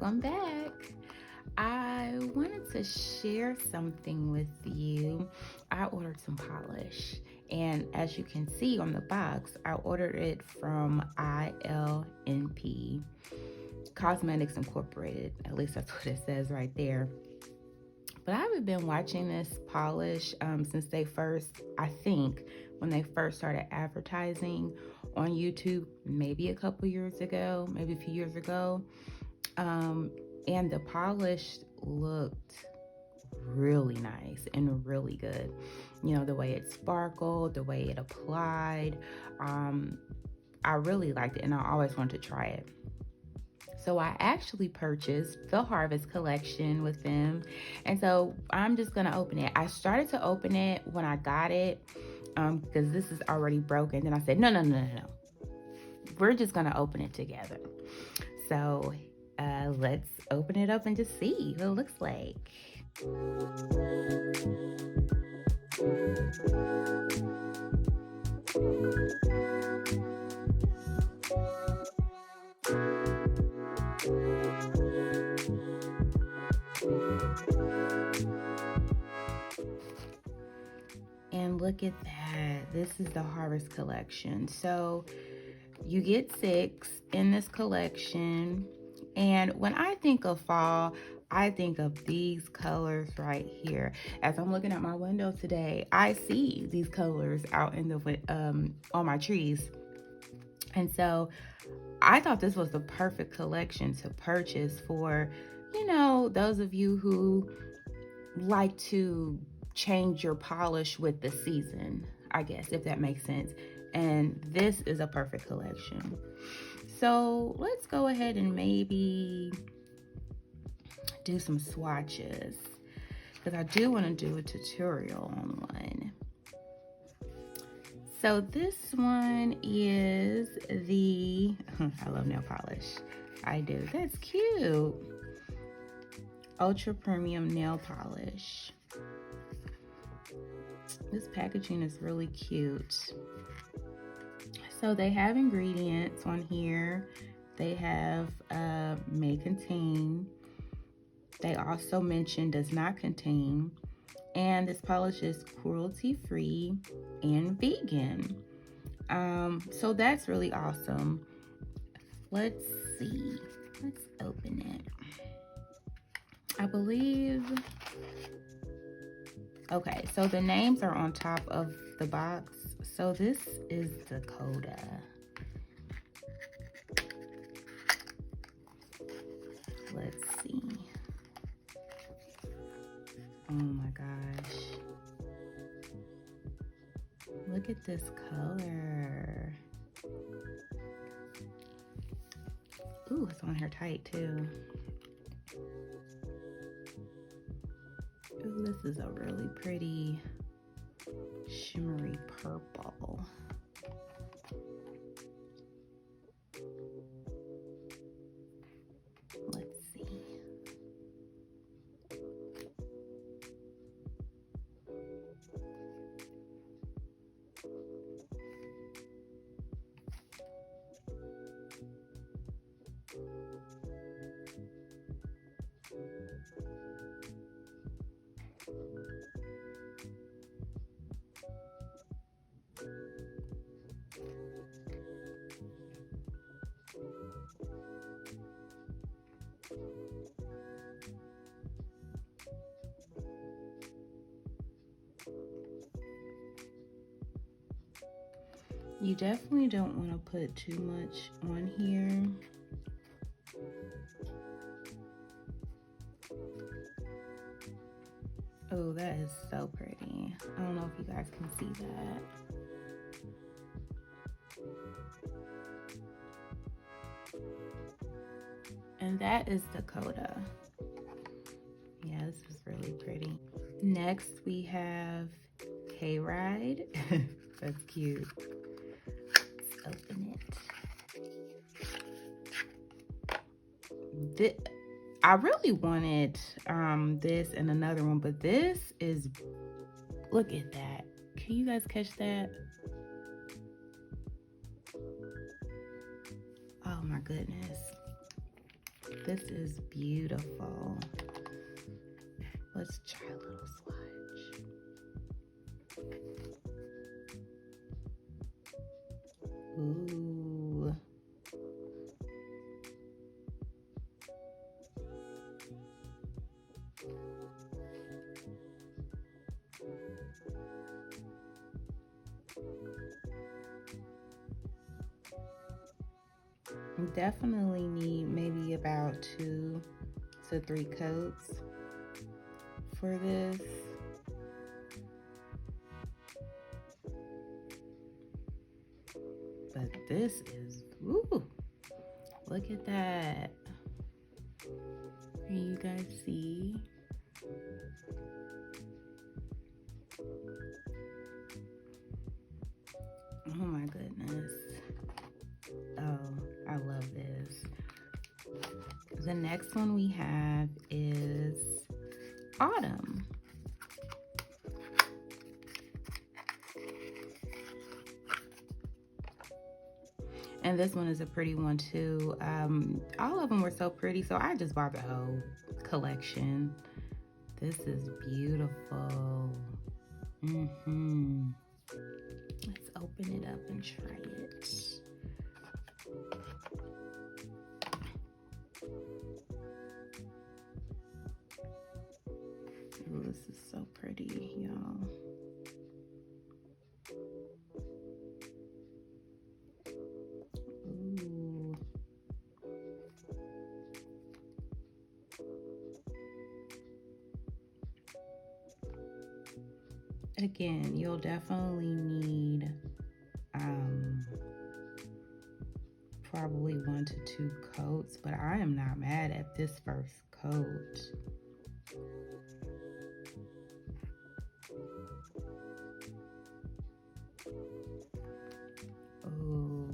welcome back. I wanted to share something with you. I ordered some polish, and as you can see on the box, I ordered it from ILNP Cosmetics Incorporated. At least that's what it says right there. But I haven't been watching this polish since they first, I think, when they first started advertising on YouTube, maybe a couple years ago, maybe a few years ago. And the polish looked really nice and really good. You know, the way it sparkled, the way it applied. I really liked it, and I always wanted to try it. So I actually purchased the Harvest Collection with them. And so I'm just going to open it. I started to open it when I got it because this is already broken. Then I said, no. We're just going to open it together. So let's open it up and just see what it looks like. And look at that. This is the Harvest Collection. So you get 6 in this collection. And when I think of fall, I think of these colors right here. As I'm looking at my window today, I see these colors out in the on my trees. And so I thought this was the perfect collection to purchase for, you know, those of you who like to change your polish with the season, I guess, if that makes sense. And this is a perfect collection. So let's go ahead and maybe do some swatches, because I do want to do a tutorial on one. So this one is the, I love nail polish. I do. That's cute. Ultra Premium Nail Polish. This packaging is really cute. So they have ingredients on here. They have may contain. They also mention does not contain. And this polish is cruelty-free and vegan. So that's really awesome. Let's see. Let's open it. I believe. Okay, so the names are on top of the box. So this is Dakota. Let's see. Oh my gosh. Look at this color. Ooh, it's on here tight too. Ooh, this is a really pretty shimmery purple. Let's see. You definitely don't want to put too much on here. Oh, that is so pretty. I don't know if you guys can see that. And that is Dakota. Yeah, this is really pretty. Next, we have Kride. That's cute. Let's open it. I really wanted this and another one, but this is, look at that. Can you guys catch that? Oh my goodness. This is beautiful. Let's try a little swatch. Ooh. Definitely need maybe about 2 to 3 coats for this. But this is, ooh, look at that. Can you guys see? Oh my goodness. Oh, I love this. The next one we have is Autumn. And this one is a pretty one too. All of them were so pretty, so I just bought the whole collection. This is beautiful. Let's open it up and try it. Ooh, this is so pretty, y'all. Ooh. Again, you'll definitely need probably 1 to 2 coats, but I am not mad at this first coat. Oh,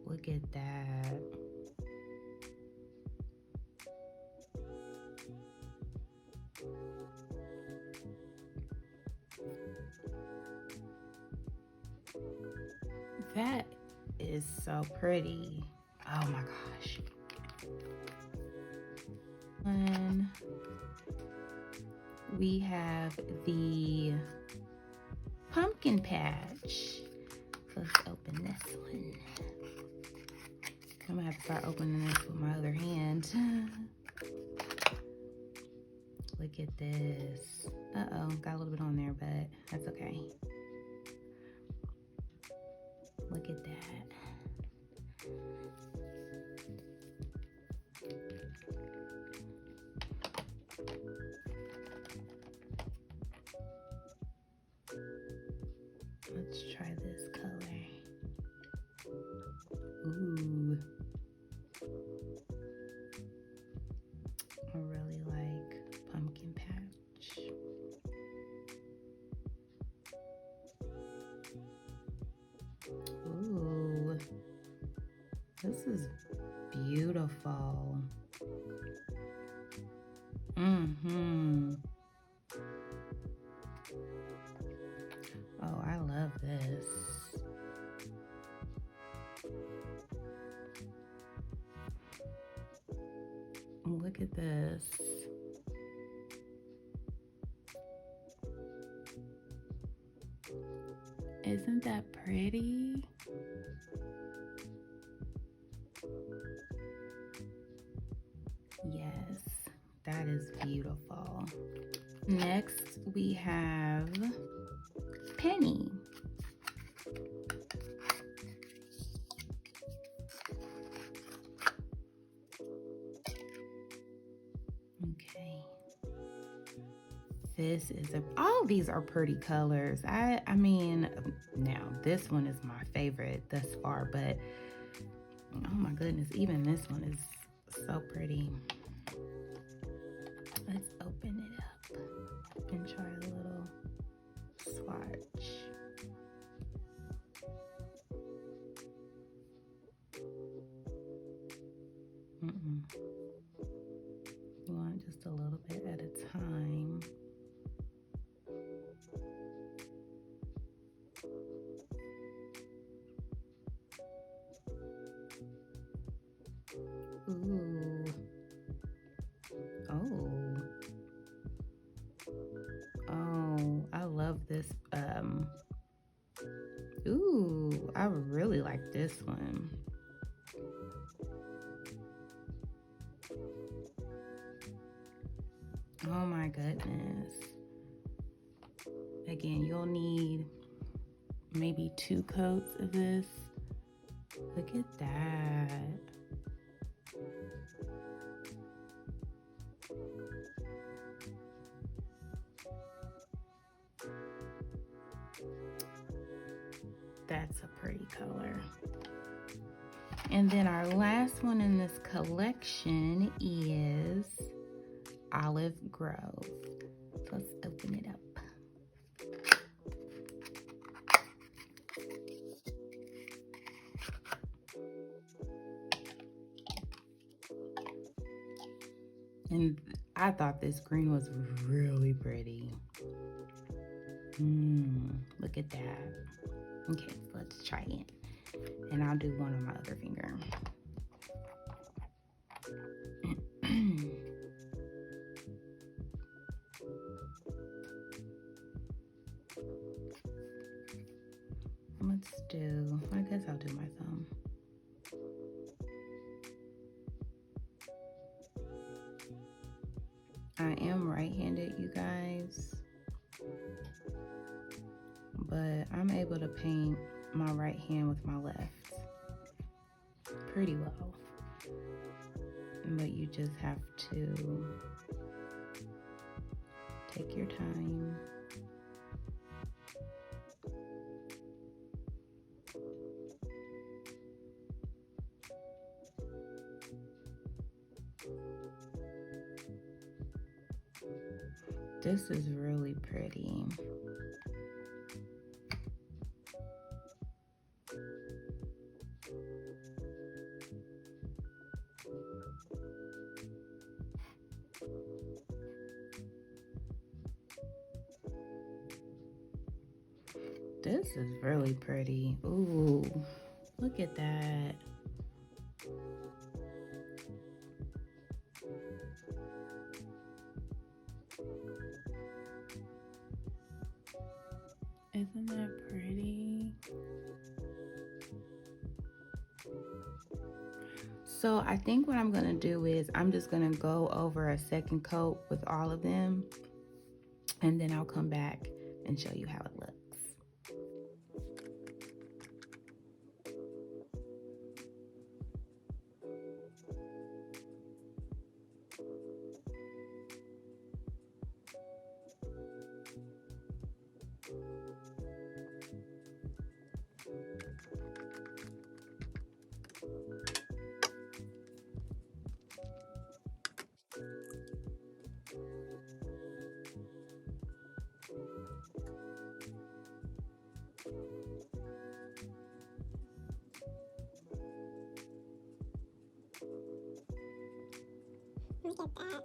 look at that. That is so pretty. Oh my gosh. And we have the pumpkin patch. Let's open this one. I'm gonna have to start opening this with my other hand. Look at this. Uh-oh, got a little bit on there, but that's okay. Look at that. Let's try this color. Ooh. I really like pumpkin patch. Ooh. This is beautiful. Oh, I love this. Look at this. Isn't that pretty? Yes, that is beautiful. Next, we have Penny. Okay. This is all these are pretty colors. I mean, now this one is my favorite thus far, but oh my goodness, even this one is so pretty. Let's open it up and try a little swatch. You want just a little bit at a time. like this one. Oh my goodness. Again, you'll need maybe 2 coats of this. Look at that. That's a pretty color. And then our last one in this collection is Olive Grove. So let's open it up. And I thought this green was really pretty. Look at that. Okay, so let's try it. And I'll do one on my other finger. I guess I'll do my thumb. I am right-handed, you guys, but I'm able to paint my right hand with my left pretty well. But you just have to take your time. This is really pretty. This is really pretty. Ooh, look at that. Isn't that pretty? So I think what I'm gonna do is I'm just gonna go over a second coat with all of them, and then I'll come back and show you how it looks. Look at that.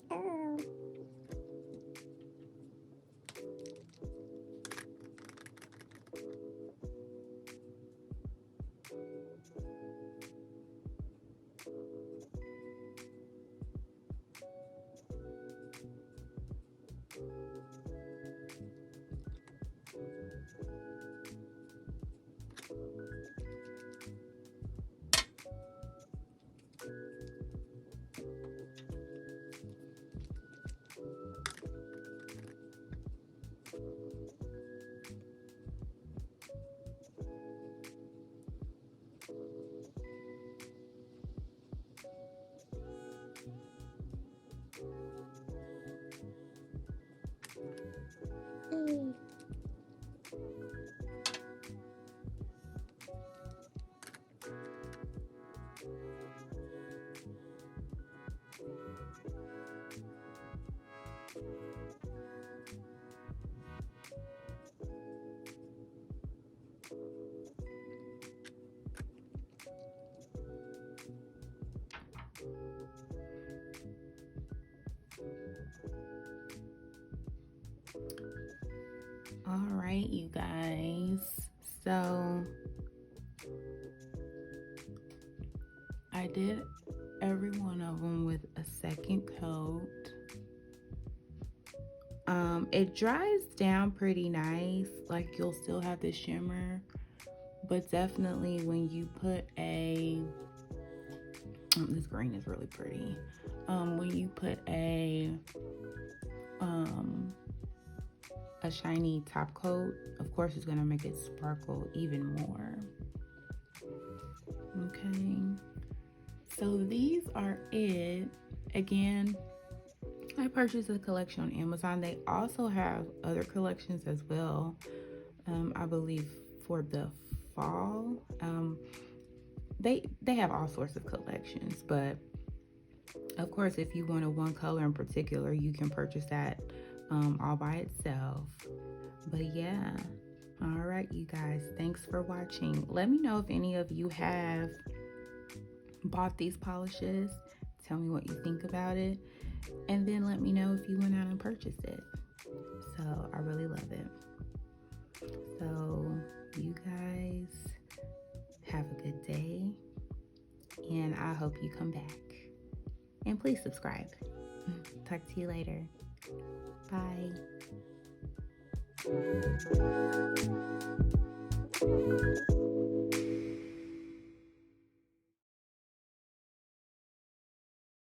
Oh. All right, you guys. So I did every one of them with a second coat. It dries down pretty nice. Like, you'll still have the shimmer, but definitely when you put this green is really pretty. When you put a shiny top coat, of course it's gonna make it sparkle even more. Okay, so these are it. Again, I purchased a collection on Amazon. They also have other collections as well, I believe for the fall. They have all sorts of collections, but of course if you want a one color in particular, you can purchase that all by itself. But yeah, all right, you guys, thanks for watching. Let me know if any of you have bought these polishes. Tell me what you think about it, and then let me know if you went out and purchased it. So I really love it. So you guys have a good day, and I hope you come back, and please subscribe. Talk to you later. Bye.